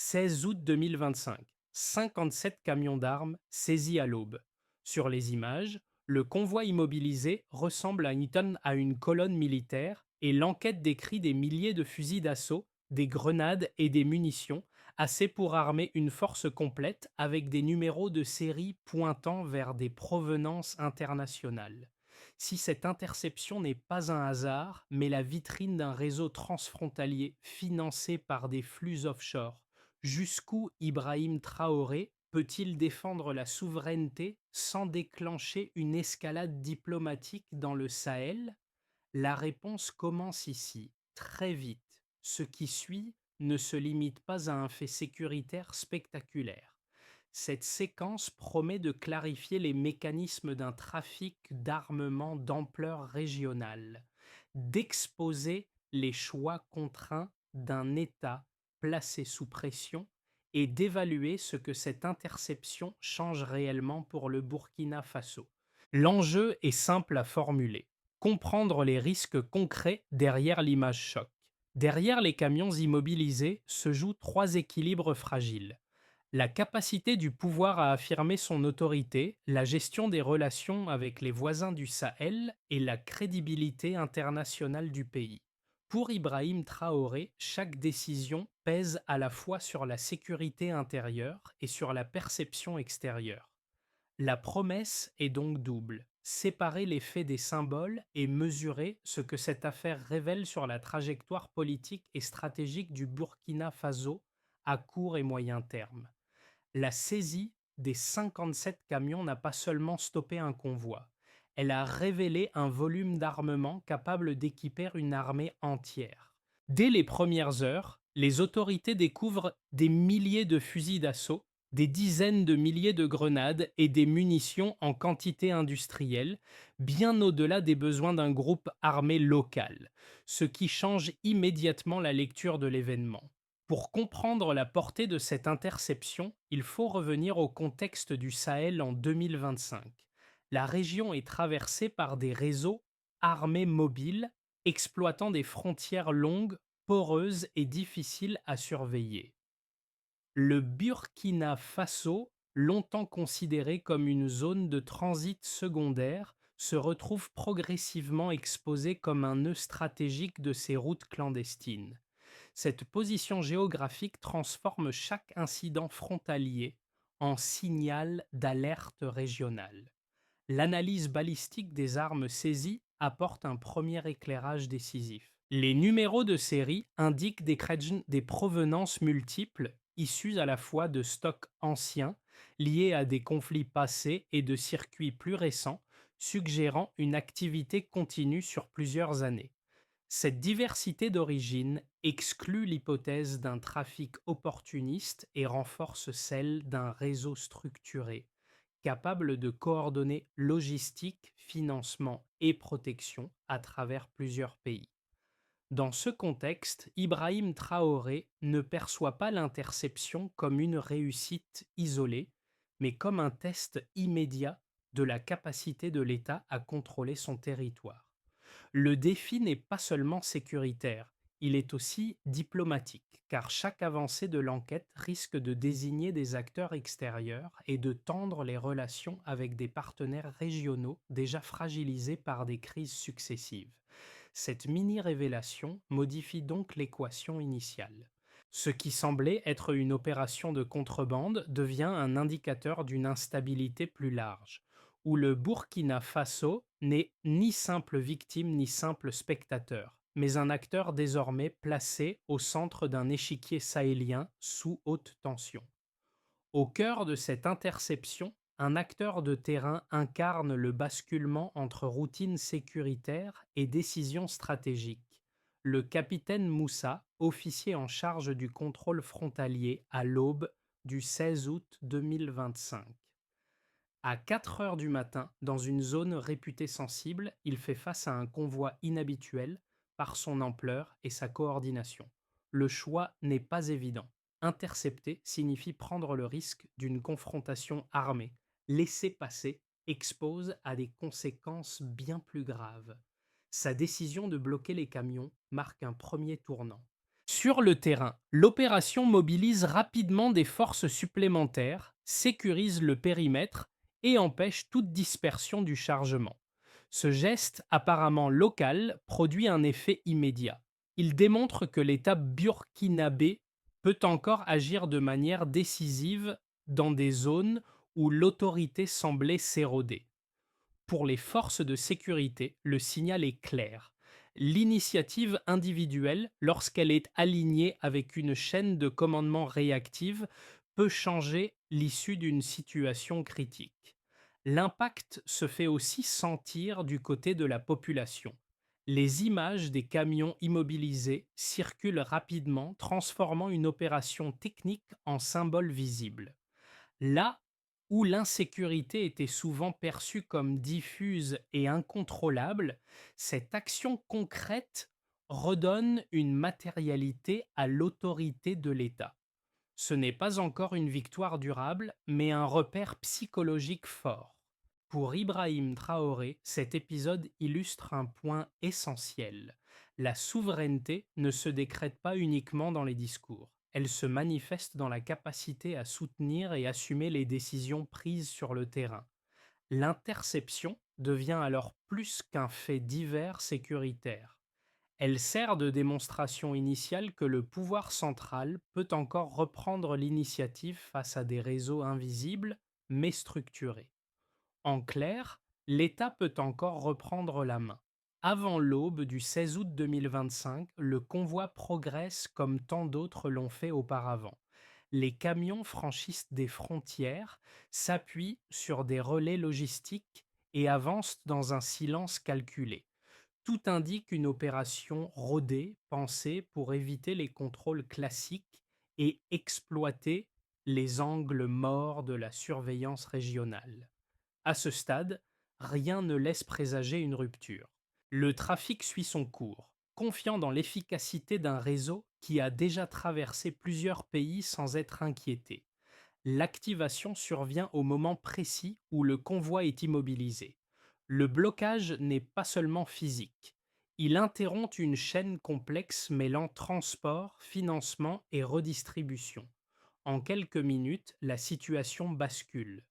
16 août 2025, 57 camions d'armes saisis à l'aube. Sur les images, le convoi immobilisé ressemble à une colonne militaire et l'enquête décrit des milliers de fusils d'assaut, des grenades et des munitions, assez pour armer une force complète avec des numéros de série pointant vers des provenances internationales. Si cette interception n'est pas un hasard, mais la vitrine d'un réseau transfrontalier financé par des flux offshore, jusqu'où Ibrahim Traoré peut-il défendre la souveraineté sans déclencher une escalade diplomatique dans le Sahel? La réponse commence ici, très vite. Ce qui suit ne se limite pas à un fait sécuritaire spectaculaire. Cette séquence promet de clarifier les mécanismes d'un trafic d'armement d'ampleur régionale, d'exposer les choix contraints d'un État placé sous pression et d'évaluer ce que cette interception change réellement pour le Burkina Faso. L'enjeu est simple à formuler: comprendre les risques concrets derrière l'image choc. Derrière les camions immobilisés se jouent trois équilibres fragiles: la capacité du pouvoir à affirmer son autorité, la gestion des relations avec les voisins du Sahel et la crédibilité internationale du pays. Pour Ibrahim Traoré, chaque décision pèse à la fois sur la sécurité intérieure et sur la perception extérieure. La promesse est donc double: séparer les faits des symboles et mesurer ce que cette affaire révèle sur la trajectoire politique et stratégique du Burkina Faso à court et moyen terme. La saisie des 57 camions n'a pas seulement stoppé un convoi, elle a révélé un volume d'armement capable d'équiper une armée entière. Dès les premières heures, les autorités découvrent des milliers de fusils d'assaut, des dizaines de milliers de grenades et des munitions en quantité industrielle, bien au-delà des besoins d'un groupe armé local, ce qui change immédiatement la lecture de l'événement. Pour comprendre la portée de cette interception, il faut revenir au contexte du Sahel en 2025. La région est traversée par des réseaux armés mobiles exploitant des frontières longues, poreuses et difficiles à surveiller. Le Burkina Faso, longtemps considéré comme une zone de transit secondaire, se retrouve progressivement exposé comme un nœud stratégique de ces routes clandestines. Cette position géographique transforme chaque incident frontalier en signal d'alerte régionale. L'analyse balistique des armes saisies apporte un premier éclairage décisif. Les numéros de série indiquent des provenances multiples, issues à la fois de stocks anciens, liés à des conflits passés et de circuits plus récents, suggérant une activité continue sur plusieurs années. Cette diversité d'origines exclut l'hypothèse d'un trafic opportuniste et renforce celle d'un réseau structuré, capable de coordonner logistique, financement et protection à travers plusieurs pays. Dans ce contexte, Ibrahim Traoré ne perçoit pas l'interception comme une réussite isolée, mais comme un test immédiat de la capacité de l'État à contrôler son territoire. Le défi n'est pas seulement sécuritaire, il est aussi diplomatique, car chaque avancée de l'enquête risque de désigner des acteurs extérieurs et de tendre les relations avec des partenaires régionaux déjà fragilisés par des crises successives. Cette mini-révélation modifie donc l'équation initiale. Ce qui semblait être une opération de contrebande devient un indicateur d'une instabilité plus large, où le Burkina Faso n'est ni simple victime ni simple spectateur, mais un acteur désormais placé au centre d'un échiquier sahélien sous haute tension. Au cœur de cette interception, un acteur de terrain incarne le basculement entre routine sécuritaire et décision stratégique: le capitaine Moussa, officier en charge du contrôle frontalier à l'aube du 16 août 2025. À 4 heures du matin, dans une zone réputée sensible, il fait face à un convoi inhabituel par son ampleur et sa coordination. Le choix n'est pas évident. Intercepter signifie prendre le risque d'une confrontation armée. Laisser passer expose à des conséquences bien plus graves. Sa décision de bloquer les camions marque un premier tournant. Sur le terrain, l'opération mobilise rapidement des forces supplémentaires, sécurise le périmètre et empêche toute dispersion du chargement. Ce geste apparemment local produit un effet immédiat. Il démontre que l'État burkinabé peut encore agir de manière décisive dans des zones où l'autorité semblait s'éroder. Pour les forces de sécurité, le signal est clair. L'initiative individuelle, lorsqu'elle est alignée avec une chaîne de commandement réactive, peut changer l'issue d'une situation critique. L'impact se fait aussi sentir du côté de la population. Les images des camions immobilisés circulent rapidement, transformant une opération technique en symbole visible. Là où l'insécurité était souvent perçue comme diffuse et incontrôlable, cette action concrète redonne une matérialité à l'autorité de l'État. Ce n'est pas encore une victoire durable, mais un repère psychologique fort. Pour Ibrahim Traoré, cet épisode illustre un point essentiel. La souveraineté ne se décrète pas uniquement dans les discours. Elle se manifeste dans la capacité à soutenir et assumer les décisions prises sur le terrain. L'interception devient alors plus qu'un fait divers sécuritaire. Elle sert de démonstration initiale que le pouvoir central peut encore reprendre l'initiative face à des réseaux invisibles mais structurés. En clair, l'État peut encore reprendre la main. Avant l'aube du 16 août 2025, le convoi progresse comme tant d'autres l'ont fait auparavant. Les camions franchissent des frontières, s'appuient sur des relais logistiques et avancent dans un silence calculé. Tout indique une opération rodée, pensée pour éviter les contrôles classiques et exploiter les angles morts de la surveillance régionale. À ce stade, rien ne laisse présager une rupture. Le trafic suit son cours, confiant dans l'efficacité d'un réseau qui a déjà traversé plusieurs pays sans être inquiété. L'activation survient au moment précis où le convoi est immobilisé. Le blocage n'est pas seulement physique. Il interrompt une chaîne complexe mêlant transport, financement et redistribution. En quelques minutes, la situation bascule.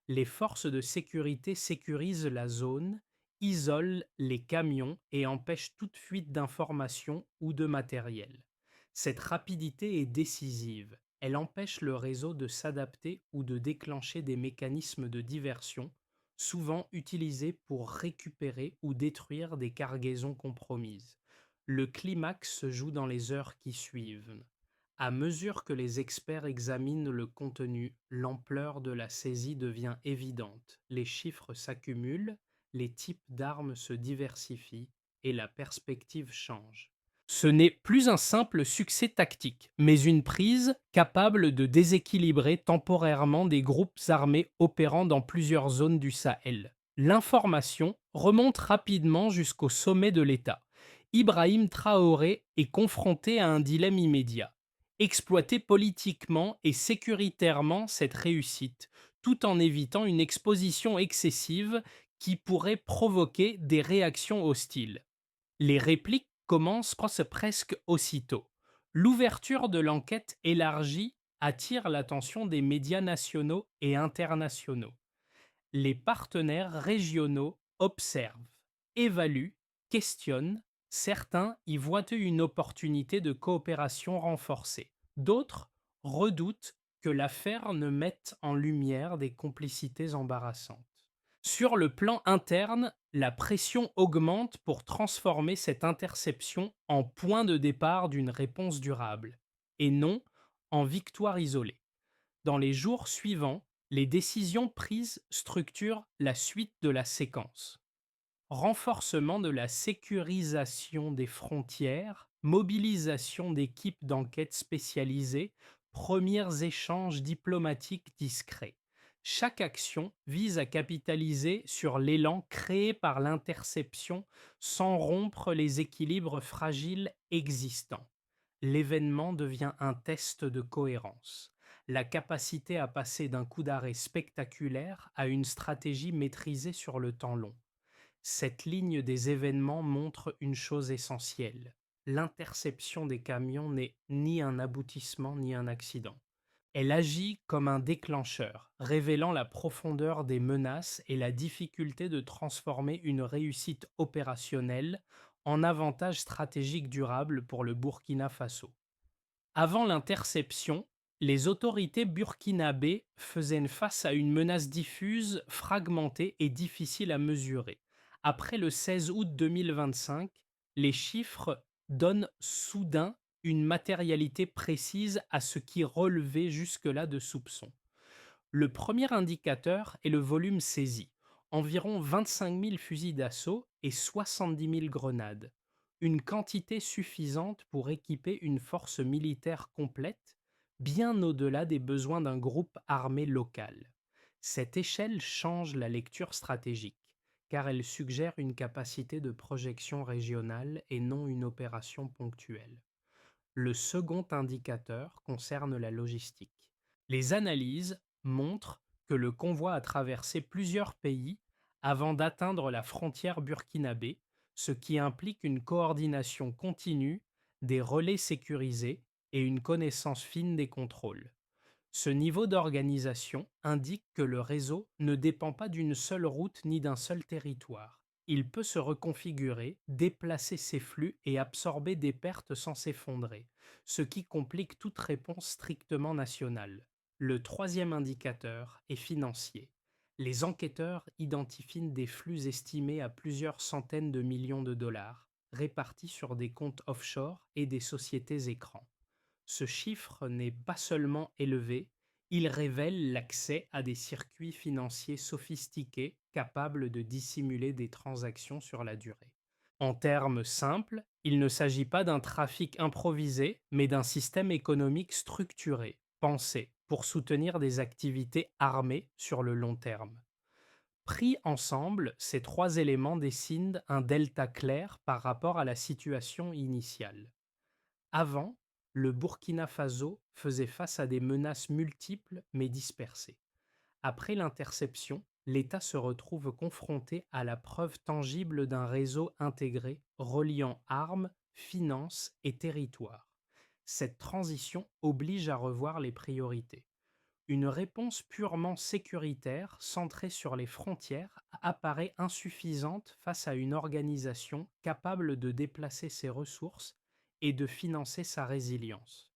Les forces de sécurité sécurisent la zone, isolent les camions et empêchent toute fuite d'informations ou de matériel. Cette rapidité est décisive. Elle empêche le réseau de s'adapter ou de déclencher des mécanismes de diversion, souvent utilisés pour récupérer ou détruire des cargaisons compromises. Le climax se joue dans les heures qui suivent. À mesure que les experts examinent le contenu, l'ampleur de la saisie devient évidente. Les chiffres s'accumulent, les types d'armes se diversifient et la perspective change. Ce n'est plus un simple succès tactique, mais une prise capable de déséquilibrer temporairement des groupes armés opérant dans plusieurs zones du Sahel. L'information remonte rapidement jusqu'au sommet de l'État. Ibrahim Traoré est confronté à un dilemme immédiat: exploiter politiquement et sécuritairement cette réussite, tout en évitant une exposition excessive qui pourrait provoquer des réactions hostiles. Les répliques commencent presque aussitôt. L'ouverture de l'enquête élargie attire l'attention des médias nationaux et internationaux. Les partenaires régionaux observent, évaluent, questionnent. Certains y voient une opportunité de coopération renforcée. D'autres redoutent que l'affaire ne mette en lumière des complicités embarrassantes. Sur le plan interne, la pression augmente pour transformer cette interception en point de départ d'une réponse durable, et non en victoire isolée. Dans les jours suivants, les décisions prises structurent la suite de la séquence: renforcement de la sécurisation des frontières, mobilisation d'équipes d'enquête spécialisées, premiers échanges diplomatiques discrets. Chaque action vise à capitaliser sur l'élan créé par l'interception sans rompre les équilibres fragiles existants. L'événement devient un test de cohérence, la capacité à passer d'un coup d'arrêt spectaculaire à une stratégie maîtrisée sur le temps long. Cette ligne des événements montre une chose essentielle: l'interception des camions n'est ni un aboutissement ni un accident. Elle agit comme un déclencheur, révélant la profondeur des menaces et la difficulté de transformer une réussite opérationnelle en avantage stratégique durable pour le Burkina Faso. Avant l'interception, les autorités burkinabées faisaient face à une menace diffuse, fragmentée et difficile à mesurer. Après le 16 août 2025, les chiffres donnent soudain une matérialité précise à ce qui relevait jusque-là de soupçons. Le premier indicateur est le volume saisi, environ 25 000 fusils d'assaut et 70 000 grenades, une quantité suffisante pour équiper une force militaire complète, bien au-delà des besoins d'un groupe armé local. Cette échelle change la lecture stratégique, car elle suggère une capacité de projection régionale et non une opération ponctuelle. Le second indicateur concerne la logistique. Les analyses montrent que le convoi a traversé plusieurs pays avant d'atteindre la frontière burkinabé, ce qui implique une coordination continue, des relais sécurisés et une connaissance fine des contrôles. Ce niveau d'organisation indique que le réseau ne dépend pas d'une seule route ni d'un seul territoire. Il peut se reconfigurer, déplacer ses flux et absorber des pertes sans s'effondrer, ce qui complique toute réponse strictement nationale. Le troisième indicateur est financier. Les enquêteurs identifient des flux estimés à plusieurs centaines de millions de dollars, répartis sur des comptes offshore et des sociétés écrans. Ce chiffre n'est pas seulement élevé, il révèle l'accès à des circuits financiers sophistiqués capables de dissimuler des transactions sur la durée. En termes simples, il ne s'agit pas d'un trafic improvisé, mais d'un système économique structuré, pensé pour soutenir des activités armées sur le long terme. Pris ensemble, ces trois éléments dessinent un delta clair par rapport à la situation initiale. Avant, le Burkina Faso faisait face à des menaces multiples mais dispersées. Après l'interception, l'État se retrouve confronté à la preuve tangible d'un réseau intégré reliant armes, finances et territoires. Cette transition oblige à revoir les priorités. Une réponse purement sécuritaire, centrée sur les frontières, apparaît insuffisante face à une organisation capable de déplacer ses ressources et de financer sa résilience.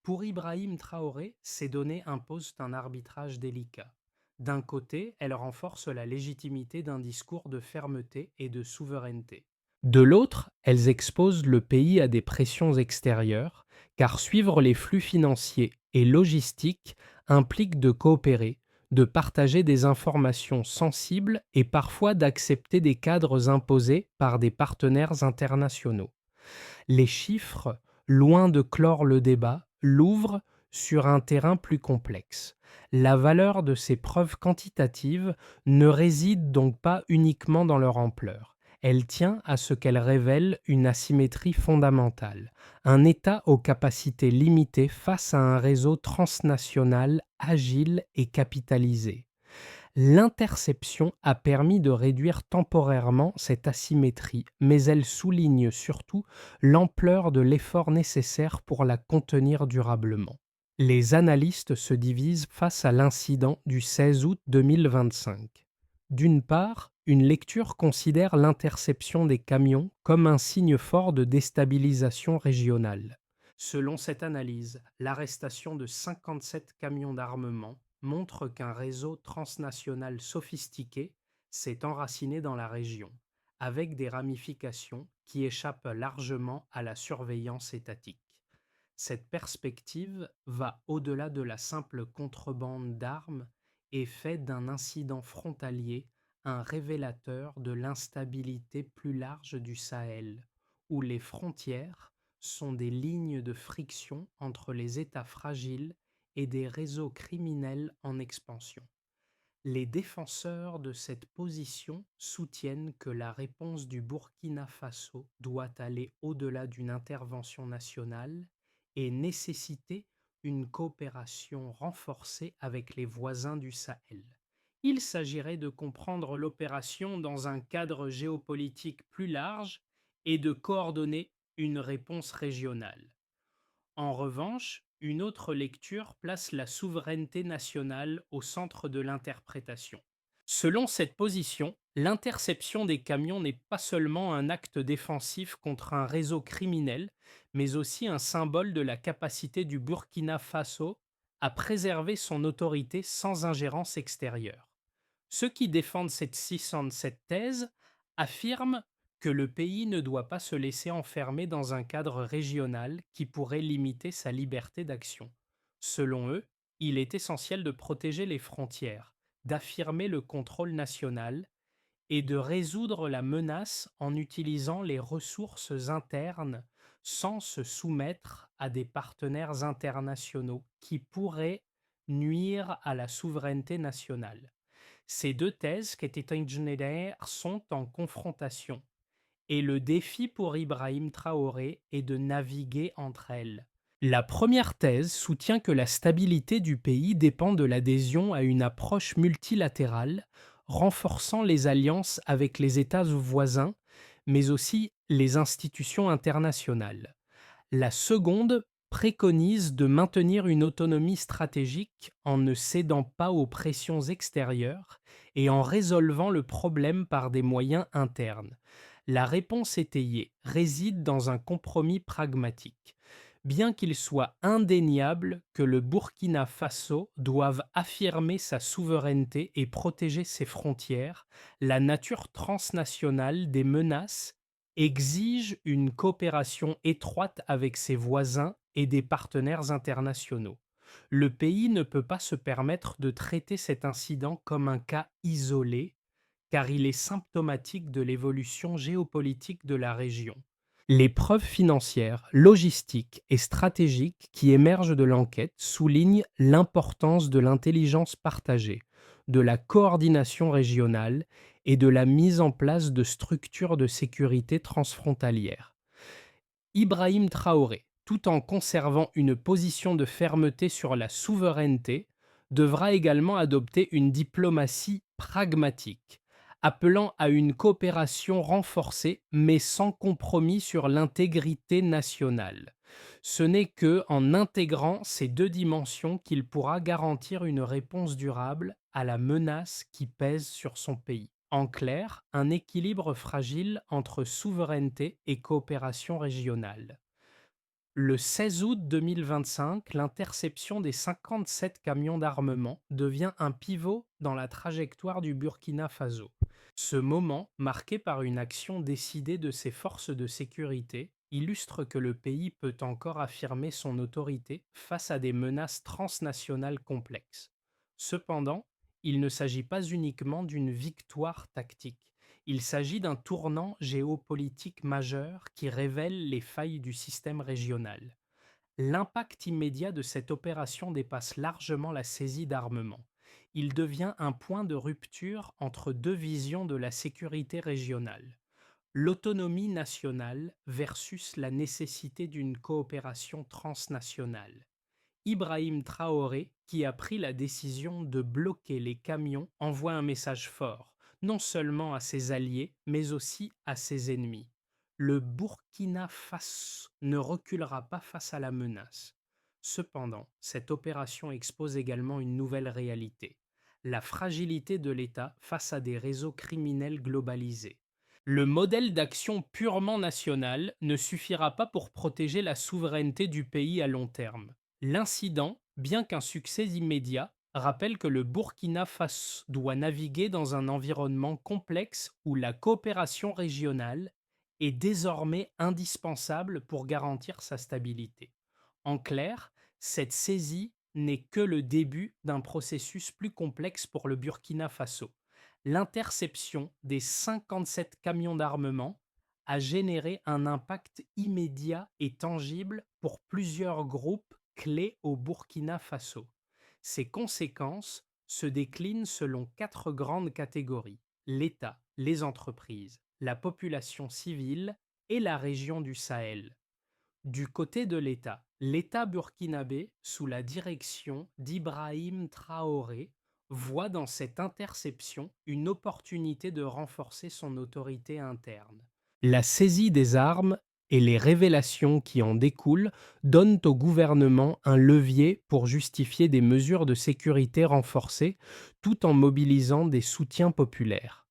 Pour Ibrahim Traoré, ces données imposent un arbitrage délicat. D'un côté, elles renforcent la légitimité d'un discours de fermeté et de souveraineté. De l'autre, elles exposent le pays à des pressions extérieures, car suivre les flux financiers et logistiques implique de coopérer, de partager des informations sensibles et parfois d'accepter des cadres imposés par des partenaires internationaux. Les chiffres, loin de clore le débat, l'ouvrent sur un terrain plus complexe. La valeur de ces preuves quantitatives ne réside donc pas uniquement dans leur ampleur. Elle tient à ce qu'elles révèlent une asymétrie fondamentale, un État aux capacités limitées face à un réseau transnational agile et capitalisé. L'interception a permis de réduire temporairement cette asymétrie, mais elle souligne surtout l'ampleur de l'effort nécessaire pour la contenir durablement. Les analystes se divisent face à l'incident du 16 août 2025. D'une part, une lecture considère l'interception des camions comme un signe fort de déstabilisation régionale. Selon cette analyse, l'arrestation de 57 camions d'armement montre qu'un réseau transnational sophistiqué s'est enraciné dans la région, avec des ramifications qui échappent largement à la surveillance étatique. Cette perspective va au-delà de la simple contrebande d'armes et fait d'un incident frontalier un révélateur de l'instabilité plus large du Sahel, où les frontières sont des lignes de friction entre les États fragiles et des réseaux criminels en expansion. Les défenseurs de cette position soutiennent que la réponse du Burkina Faso doit aller au-delà d'une intervention nationale et nécessiter une coopération renforcée avec les voisins du Sahel. Il s'agirait de comprendre l'opération dans un cadre géopolitique plus large et de coordonner une réponse régionale. En revanche, une autre lecture place la souveraineté nationale au centre de l'interprétation. Selon cette position, l'interception des camions n'est pas seulement un acte défensif contre un réseau criminel, mais aussi un symbole de la capacité du Burkina Faso à préserver son autorité sans ingérence extérieure. Ceux qui défendent cette thèse affirment que le pays ne doit pas se laisser enfermer dans un cadre régional qui pourrait limiter sa liberté d'action. Selon eux, il est essentiel de protéger les frontières, d'affirmer le contrôle national et de résoudre la menace en utilisant les ressources internes sans se soumettre à des partenaires internationaux qui pourraient nuire à la souveraineté nationale. Ces deux thèses qui étaient ingénieurs sont en confrontation et le défi pour Ibrahim Traoré est de naviguer entre elles. La première thèse soutient que la stabilité du pays dépend de l'adhésion à une approche multilatérale, renforçant les alliances avec les États voisins, mais aussi les institutions internationales. La seconde préconise de maintenir une autonomie stratégique en ne cédant pas aux pressions extérieures et en résolvant le problème par des moyens internes. La réponse étayée réside dans un compromis pragmatique. Bien qu'il soit indéniable que le Burkina Faso doive affirmer sa souveraineté et protéger ses frontières, la nature transnationale des menaces exige une coopération étroite avec ses voisins et des partenaires internationaux. Le pays ne peut pas se permettre de traiter cet incident comme un cas isolé, car il est symptomatique de l'évolution géopolitique de la région. Les preuves financières, logistiques et stratégiques qui émergent de l'enquête soulignent l'importance de l'intelligence partagée, de la coordination régionale et de la mise en place de structures de sécurité transfrontalières. Ibrahim Traoré, tout en conservant une position de fermeté sur la souveraineté, devra également adopter une diplomatie pragmatique, appelant à une coopération renforcée mais sans compromis sur l'intégrité nationale. Ce n'est que en intégrant ces deux dimensions qu'il pourra garantir une réponse durable à la menace qui pèse sur son pays. En clair, un équilibre fragile entre souveraineté et coopération régionale. Le 16 août 2025, l'interception des 57 camions d'armement devient un pivot dans la trajectoire du Burkina Faso. Ce moment, marqué par une action décidée de ses forces de sécurité, illustre que le pays peut encore affirmer son autorité face à des menaces transnationales complexes. Cependant, il ne s'agit pas uniquement d'une victoire tactique. Il s'agit d'un tournant géopolitique majeur qui révèle les failles du système régional. L'impact immédiat de cette opération dépasse largement la saisie d'armement. Il devient un point de rupture entre deux visions de la sécurité régionale. L'autonomie nationale versus la nécessité d'une coopération transnationale. Ibrahim Traoré, qui a pris la décision de bloquer les camions, envoie un message fort, non seulement à ses alliés, mais aussi à ses ennemis. Le Burkina Faso ne reculera pas face à la menace. Cependant, cette opération expose également une nouvelle réalité, la fragilité de l'État face à des réseaux criminels globalisés. Le modèle d'action purement national ne suffira pas pour protéger la souveraineté du pays à long terme. L'incident, bien qu'un succès immédiat, rappelle que le Burkina Faso doit naviguer dans un environnement complexe où la coopération régionale est désormais indispensable pour garantir sa stabilité. En clair, cette saisie n'est que le début d'un processus plus complexe pour le Burkina Faso. L'interception des 57 camions d'armement a généré un impact immédiat et tangible pour plusieurs groupes clés au Burkina Faso. Ces conséquences se déclinent selon quatre grandes catégories: l'État, les entreprises, la population civile et la région du Sahel. Du côté de l'État burkinabé, sous la direction d'Ibrahim Traoré, voit dans cette interception une opportunité de renforcer son autorité interne. La saisie des armes et les révélations qui en découlent donnent au gouvernement un levier pour justifier des mesures de sécurité renforcées tout en mobilisant des soutiens populaires.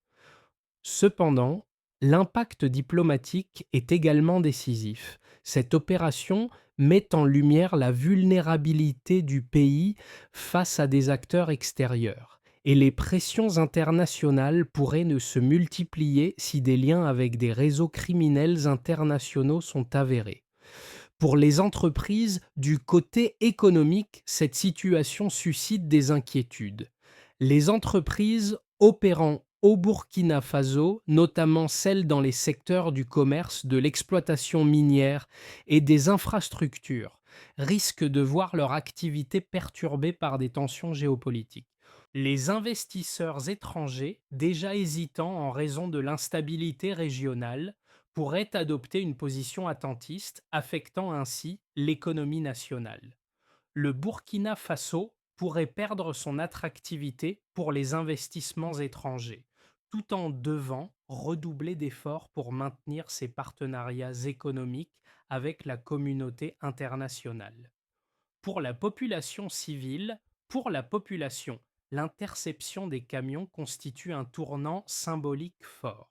Cependant, l'impact diplomatique est également décisif. Cette opération met en lumière la vulnérabilité du pays face à des acteurs extérieurs, et les pressions internationales pourraient ne se multiplier si des liens avec des réseaux criminels internationaux sont avérés. Pour les entreprises, du côté économique, cette situation suscite des inquiétudes. Les entreprises opérant au Burkina Faso, notamment celles dans les secteurs du commerce, de l'exploitation minière et des infrastructures, risquent de voir leur activité perturbée par des tensions géopolitiques. Les investisseurs étrangers, déjà hésitants en raison de l'instabilité régionale, pourraient adopter une position attentiste, affectant ainsi l'économie nationale. Le Burkina Faso pourrait perdre son attractivité pour les investissements étrangers, tout en devant redoubler d'efforts pour maintenir ses partenariats économiques avec la communauté internationale. Pour la population civile, pour la population, l'interception des camions constitue un tournant symbolique fort.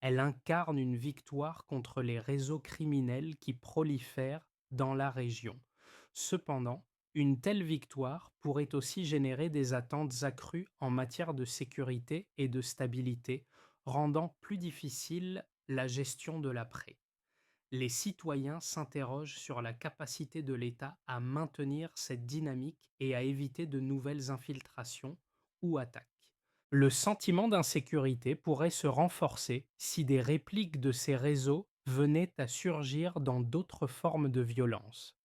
Elle incarne une victoire contre les réseaux criminels qui prolifèrent dans la région. Cependant, une telle victoire pourrait aussi générer des attentes accrues en matière de sécurité et de stabilité, rendant plus difficile la gestion de l'après. Les citoyens s'interrogent sur la capacité de l'État à maintenir cette dynamique et à éviter de nouvelles infiltrations ou attaques. Le sentiment d'insécurité pourrait se renforcer si des répliques de ces réseaux venaient à surgir dans d'autres formes de violence.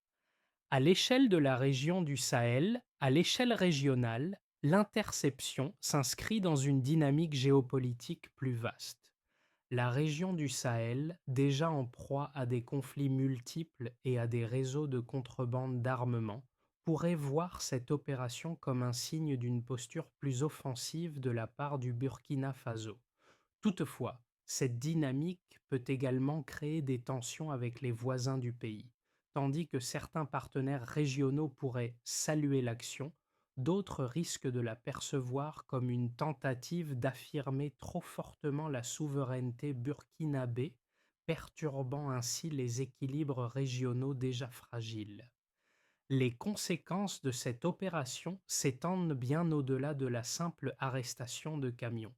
À l'échelle de la région du Sahel, à l'échelle régionale, l'interception s'inscrit dans une dynamique géopolitique plus vaste. La région du Sahel, déjà en proie à des conflits multiples et à des réseaux de contrebande d'armement, pourrait voir cette opération comme un signe d'une posture plus offensive de la part du Burkina Faso. Toutefois, cette dynamique peut également créer des tensions avec les voisins du pays. Tandis que certains partenaires régionaux pourraient saluer l'action, d'autres risquent de la percevoir comme une tentative d'affirmer trop fortement la souveraineté burkinabé, perturbant ainsi les équilibres régionaux déjà fragiles. Les conséquences de cette opération s'étendent bien au-delà de la simple arrestation de camions.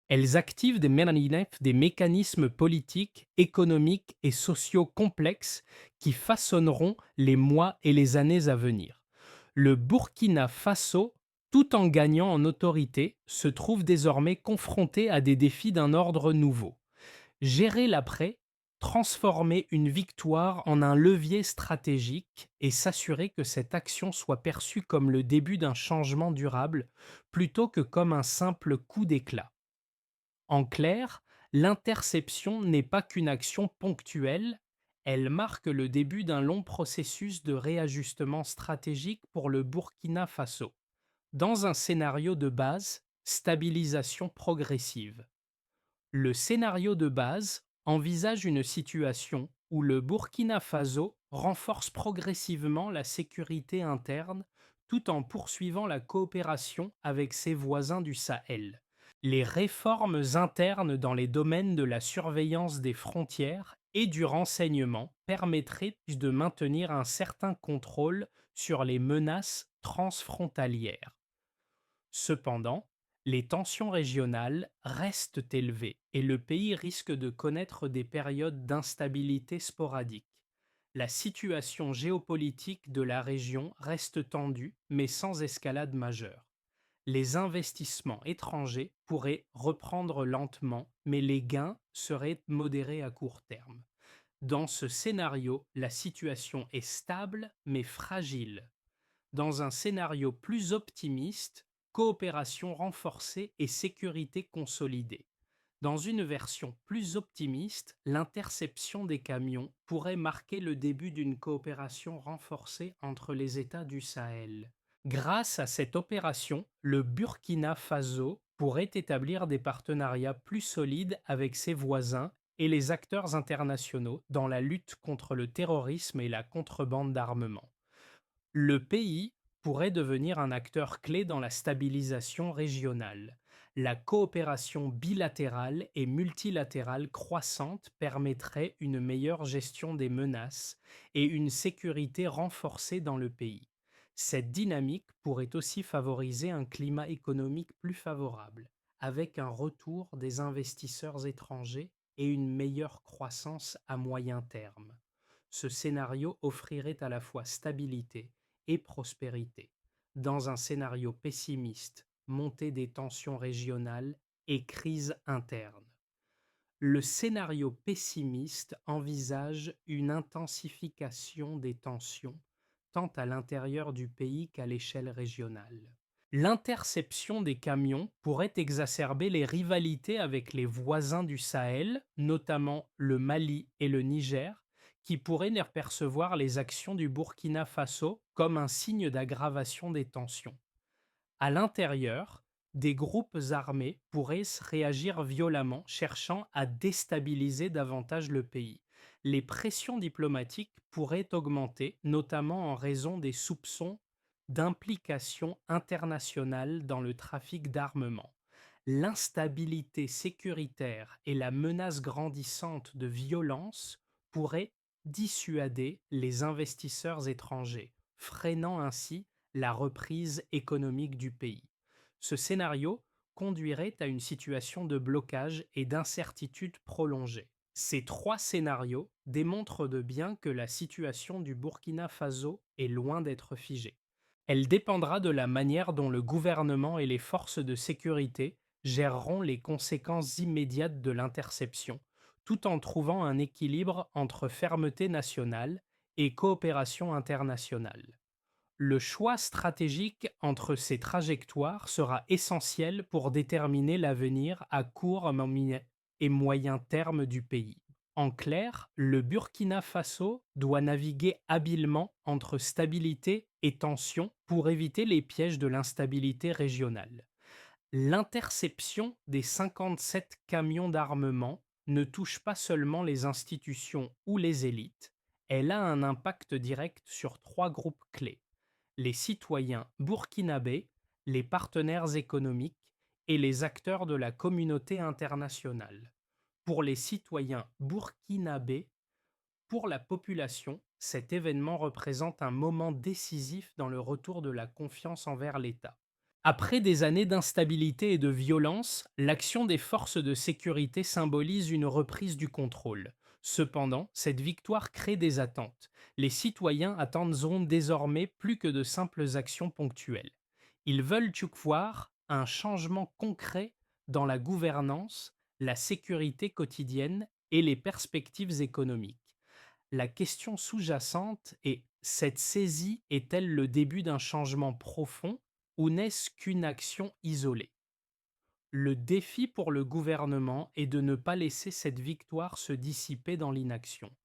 Elles activent des mécanismes politiques, économiques et sociaux complexes qui façonneront les mois et les années à venir. Le Burkina Faso, tout en gagnant en autorité, se trouve désormais confronté à des défis d'un ordre nouveau. Gérer l'après, transformer une victoire en un levier stratégique et s'assurer que cette action soit perçue comme le début d'un changement durable plutôt que comme un simple coup d'éclat. En clair, l'interception n'est pas qu'une action ponctuelle, elle marque le début d'un long processus de réajustement stratégique pour le Burkina Faso. Dans un scénario de base, stabilisation progressive. Le scénario de base envisage une situation où le Burkina Faso renforce progressivement la sécurité interne tout en poursuivant la coopération avec ses voisins du Sahel. Les réformes internes dans les domaines de la surveillance des frontières et du renseignement permettraient de maintenir un certain contrôle sur les menaces transfrontalières. Cependant, les tensions régionales restent élevées et le pays risque de connaître des périodes d'instabilité sporadique. La situation géopolitique de la région reste tendue mais sans escalade majeure. Les investissements étrangers pourraient reprendre lentement, mais les gains seraient modérés à court terme. Dans ce scénario, la situation est stable mais fragile. Dans un scénario plus optimiste, coopération renforcée et sécurité consolidée. Dans une version plus optimiste, l'interception des camions pourrait marquer le début d'une coopération renforcée entre les États du Sahel. Grâce à cette opération, le Burkina Faso pourrait établir des partenariats plus solides avec ses voisins et les acteurs internationaux dans la lutte contre le terrorisme et la contrebande d'armement. Le pays pourrait devenir un acteur clé dans la stabilisation régionale. La coopération bilatérale et multilatérale croissante permettrait une meilleure gestion des menaces et une sécurité renforcée dans le pays. Cette dynamique pourrait aussi favoriser un climat économique plus favorable, avec un retour des investisseurs étrangers et une meilleure croissance à moyen terme. Ce scénario offrirait à la fois stabilité et prospérité. Dans un scénario pessimiste, montée des tensions régionales et crise interne. Le scénario pessimiste envisage une intensification des tensions, tant à l'intérieur du pays qu'à l'échelle régionale. L'interception des camions pourrait exacerber les rivalités avec les voisins du Sahel, notamment le Mali et le Niger, qui pourraient percevoir les actions du Burkina Faso comme un signe d'aggravation des tensions. À l'intérieur, des groupes armés pourraient réagir violemment, cherchant à déstabiliser davantage le pays. Les pressions diplomatiques pourraient augmenter, notamment en raison des soupçons d'implication internationale dans le trafic d'armement. L'instabilité sécuritaire et la menace grandissante de violence pourraient dissuader les investisseurs étrangers, freinant ainsi la reprise économique du pays. Ce scénario conduirait à une situation de blocage et d'incertitude prolongée. Ces trois scénarios démontrent de bien que la situation du Burkina Faso est loin d'être figée. Elle dépendra de la manière dont le gouvernement et les forces de sécurité géreront les conséquences immédiates de l'interception, tout en trouvant un équilibre entre fermeté nationale et coopération internationale. Le choix stratégique entre ces trajectoires sera essentiel pour déterminer l'avenir à court et moyen terme du pays. En clair, le Burkina Faso doit naviguer habilement entre stabilité et tension pour éviter les pièges de l'instabilité régionale. L'interception des 57 camions d'armement ne touche pas seulement les institutions ou les élites, elle a un impact direct sur trois groupes clés: les citoyens burkinabés, les partenaires économiques et les acteurs de la communauté internationale. Pour les citoyens burkinabés, pour la population, cet événement représente un moment décisif dans le retour de la confiance envers l'État. Après des années d'instabilité et de violence, l'action des forces de sécurité symbolise une reprise du contrôle. Cependant, cette victoire crée des attentes. Les citoyens attendront désormais plus que de simples actions ponctuelles. Ils veulent voir un changement concret dans la gouvernance, la sécurité quotidienne et les perspectives économiques. La question sous-jacente est: cette saisie est-elle le début d'un changement profond ou n'est-ce qu'une action isolée? Le défi pour le gouvernement est de ne pas laisser cette victoire se dissiper dans l'inaction.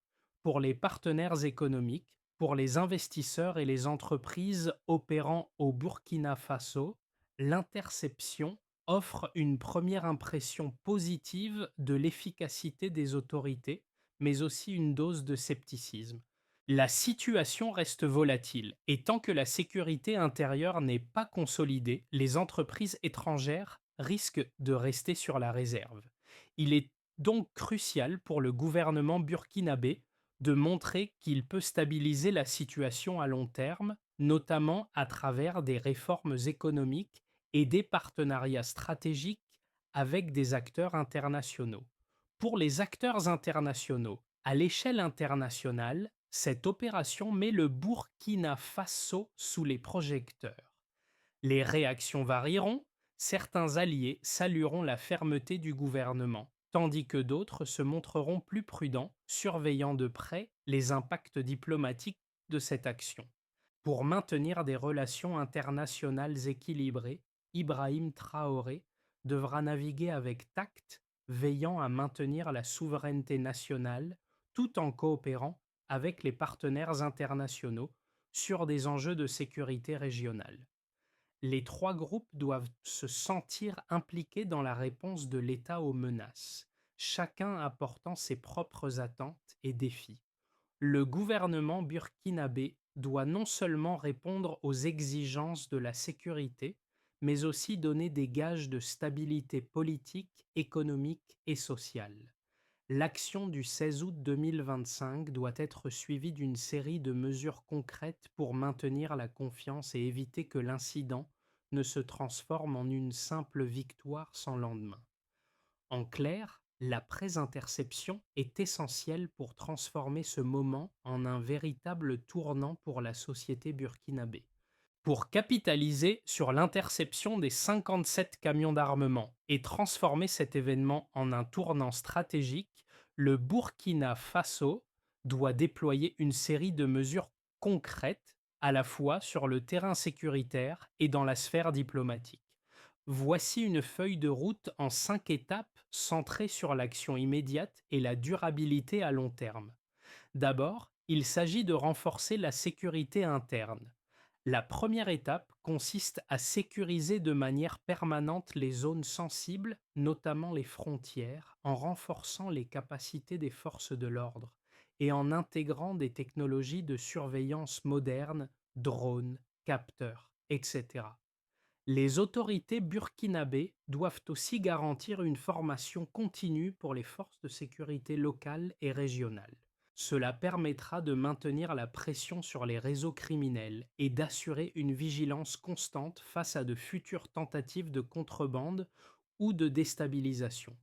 Pour les partenaires économiques, pour les investisseurs et les entreprises opérant au Burkina Faso, l'interception offre une première impression positive de l'efficacité des autorités, mais aussi une dose de scepticisme. La situation reste volatile et tant que la sécurité intérieure n'est pas consolidée, les entreprises étrangères risquent de rester sur la réserve. Il est donc crucial pour le gouvernement burkinabé de montrer qu'il peut stabiliser la situation à long terme, notamment à travers des réformes économiques et des partenariats stratégiques avec des acteurs internationaux. Pour les acteurs internationaux, à l'échelle internationale, cette opération met le Burkina Faso sous les projecteurs. Les réactions varieront, certains alliés salueront la fermeté du gouvernement, tandis que d'autres se montreront plus prudents, surveillant de près les impacts diplomatiques de cette action. Pour maintenir des relations internationales équilibrées, Ibrahim Traoré devra naviguer avec tact, veillant à maintenir la souveraineté nationale tout en coopérant avec les partenaires internationaux sur des enjeux de sécurité régionale. Les trois groupes doivent se sentir impliqués dans la réponse de l'État aux menaces. chacun apportant ses propres attentes et défis. Le gouvernement burkinabé doit non seulement répondre aux exigences de la sécurité, mais aussi donner des gages de stabilité politique, économique et sociale. L'action du 16 août 2025 doit être suivie d'une série de mesures concrètes pour maintenir la confiance et éviter que l'incident ne se transforme en une simple victoire sans lendemain. En clair, la présinterception est essentielle pour transformer ce moment en un véritable tournant pour la société burkinabé. Pour capitaliser sur l'interception des 57 camions d'armement et transformer cet événement en un tournant stratégique, le Burkina Faso doit déployer une série de mesures concrètes à la fois sur le terrain sécuritaire et dans la sphère diplomatique. Voici une feuille de route en 5 étapes centrée sur l'action immédiate et la durabilité à long terme. D'abord, il s'agit de renforcer la sécurité interne. La première étape consiste à sécuriser de manière permanente les zones sensibles, notamment les frontières, en renforçant les capacités des forces de l'ordre et en intégrant des technologies de surveillance modernes, drones, capteurs, etc. Les autorités burkinabées doivent aussi garantir une formation continue pour les forces de sécurité locales et régionales. Cela permettra de maintenir la pression sur les réseaux criminels et d'assurer une vigilance constante face à de futures tentatives de contrebande ou de déstabilisation.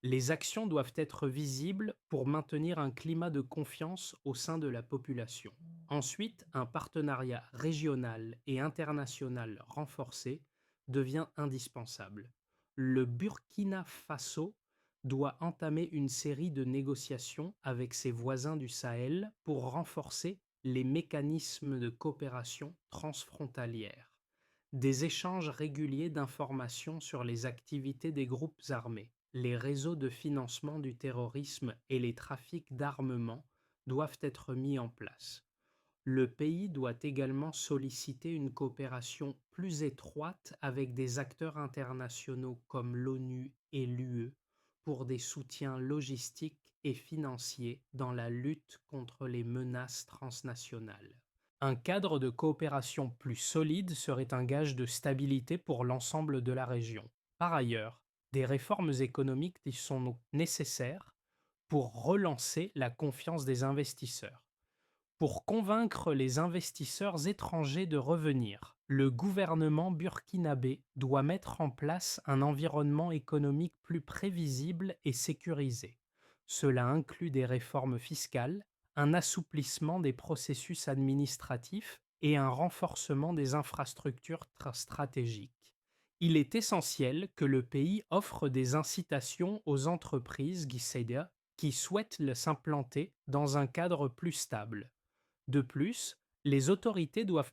Les actions doivent être visibles pour maintenir un climat de confiance au sein de la population. Ensuite, un partenariat régional et international renforcé devient indispensable. Le Burkina Faso doit entamer une série de négociations avec ses voisins du Sahel pour renforcer les mécanismes de coopération transfrontalière. Des échanges réguliers d'informations sur les activités des groupes armés, les réseaux de financement du terrorisme et les trafics d'armement doivent être mis en place. Le pays doit également solliciter une coopération plus étroite avec des acteurs internationaux comme l'ONU et l'UE pour des soutiens logistiques et financiers dans la lutte contre les menaces transnationales. Un cadre de coopération plus solide serait un gage de stabilité pour l'ensemble de la région. Par ailleurs, des réformes économiques y sont donc nécessaires pour relancer la confiance des investisseurs. Pour convaincre les investisseurs étrangers de revenir, le gouvernement burkinabé doit mettre en place un environnement économique plus prévisible et sécurisé. Cela inclut des réformes fiscales, un assouplissement des processus administratifs et un renforcement des infrastructures stratégiques. Il est essentiel que le pays offre des incitations aux entreprises qui souhaitent s'implanter dans un cadre plus stable. De plus, les autorités doivent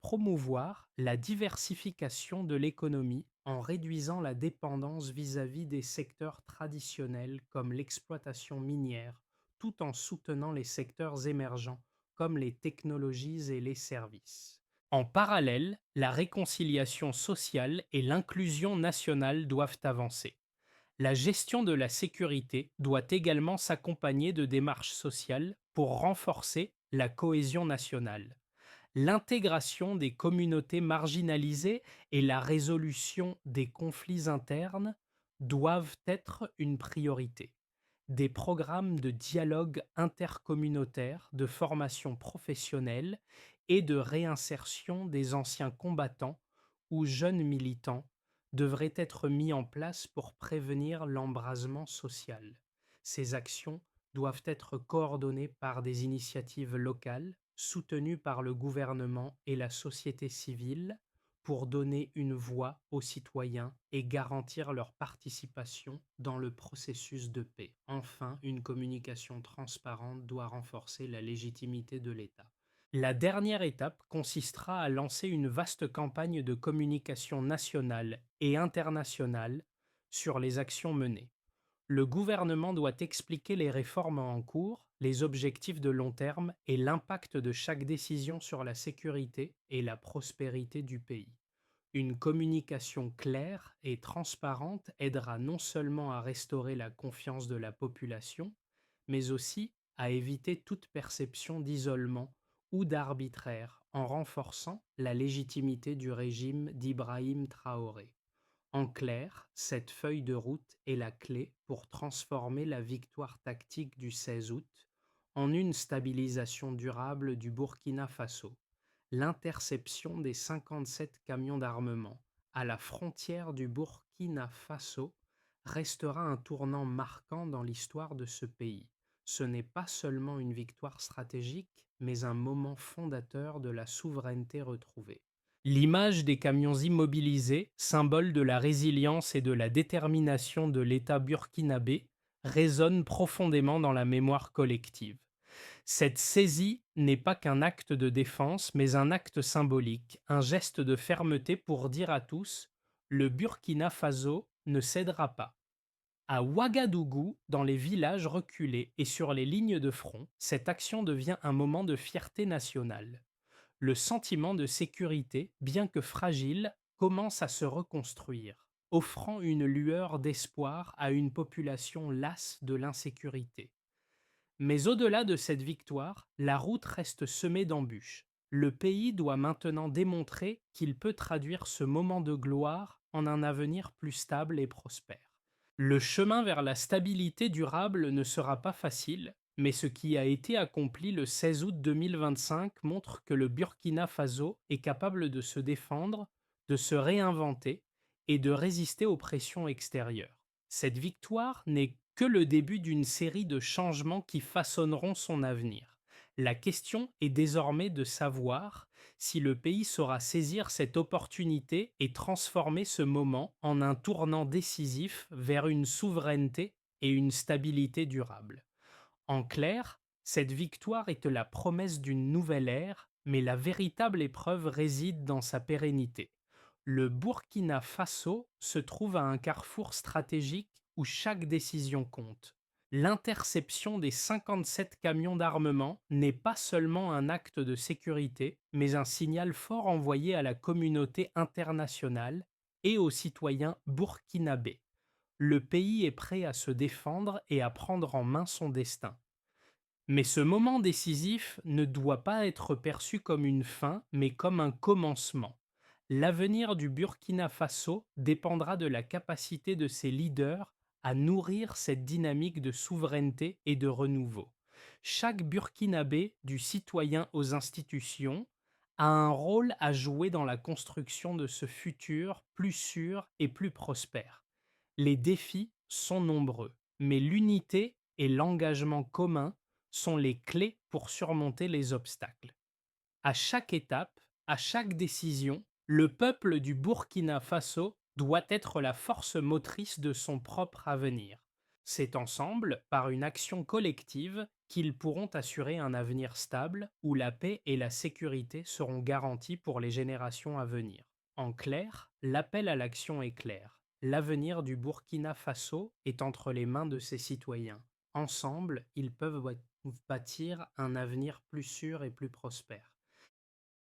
promouvoir la diversification de l'économie en réduisant la dépendance vis-à-vis des secteurs traditionnels comme l'exploitation minière, tout en soutenant les secteurs émergents comme les technologies et les services. En parallèle, la réconciliation sociale et l'inclusion nationale doivent avancer. La gestion de la sécurité doit également s'accompagner de démarches sociales pour renforcer la cohésion nationale. L'intégration des communautés marginalisées et la résolution des conflits internes doivent être une priorité. Des programmes de dialogue intercommunautaire, de formation professionnelle et de réinsertion des anciens combattants ou jeunes militants devraient être mis en place pour prévenir l'embrasement social. Ces actions doivent être coordonnées par des initiatives locales, soutenues par le gouvernement et la société civile, pour donner une voix aux citoyens et garantir leur participation dans le processus de paix. Enfin, une communication transparente doit renforcer la légitimité de l'État. La dernière étape consistera à lancer une vaste campagne de communication nationale et internationale sur les actions menées. Le gouvernement doit expliquer les réformes en cours, les objectifs de long terme et l'impact de chaque décision sur la sécurité et la prospérité du pays. Une communication claire et transparente aidera non seulement à restaurer la confiance de la population, mais aussi à éviter toute perception d'isolement ou d'arbitraire en renforçant la légitimité du régime d'Ibrahim Traoré. En clair, cette feuille de route est la clé pour transformer la victoire tactique du 16 août en une stabilisation durable du Burkina Faso. L'interception des 57 camions d'armement à la frontière du Burkina Faso restera un tournant marquant dans l'histoire de ce pays. Ce n'est pas seulement une victoire stratégique, mais un moment fondateur de la souveraineté retrouvée. L'image des camions immobilisés, symbole de la résilience et de la détermination de l'État burkinabé, résonne profondément dans la mémoire collective. Cette saisie n'est pas qu'un acte de défense, mais un acte symbolique, un geste de fermeté pour dire à tous: le Burkina Faso ne cédera pas. À Ouagadougou, dans les villages reculés et sur les lignes de front, cette action devient un moment de fierté nationale. Le sentiment de sécurité, bien que fragile, commence à se reconstruire, offrant une lueur d'espoir à une population lasse de l'insécurité. Mais au-delà de cette victoire, la route reste semée d'embûches. Le pays doit maintenant démontrer qu'il peut traduire ce moment de gloire en un avenir plus stable et prospère. Le chemin vers la stabilité durable ne sera pas facile, mais ce qui a été accompli le 16 août 2025 montre que le Burkina Faso est capable de se défendre, de se réinventer et de résister aux pressions extérieures. Cette victoire n'est que le début d'une série de changements qui façonneront son avenir. La question est désormais de savoir si le pays saura saisir cette opportunité et transformer ce moment en un tournant décisif vers une souveraineté et une stabilité durable. En clair, cette victoire est la promesse d'une nouvelle ère, mais la véritable épreuve réside dans sa pérennité. Le Burkina Faso se trouve à un carrefour stratégique où chaque décision compte. L'interception des 57 camions d'armement n'est pas seulement un acte de sécurité, mais un signal fort envoyé à la communauté internationale et aux citoyens burkinabés. Le pays est prêt à se défendre et à prendre en main son destin. Mais ce moment décisif ne doit pas être perçu comme une fin, mais comme un commencement. L'avenir du Burkina Faso dépendra de la capacité de ses leaders à nourrir cette dynamique de souveraineté et de renouveau. Chaque Burkinabé, du citoyen aux institutions, a un rôle à jouer dans la construction de ce futur plus sûr et plus prospère. Les défis sont nombreux, mais l'unité et l'engagement commun sont les clés pour surmonter les obstacles. À chaque étape, à chaque décision, le peuple du Burkina Faso doit être la force motrice de son propre avenir. C'est ensemble, par une action collective, qu'ils pourront assurer un avenir stable où la paix et la sécurité seront garanties pour les générations à venir. En clair, l'appel à l'action est clair. L'avenir du Burkina Faso est entre les mains de ses citoyens. Ensemble, ils peuvent bâtir un avenir plus sûr et plus prospère.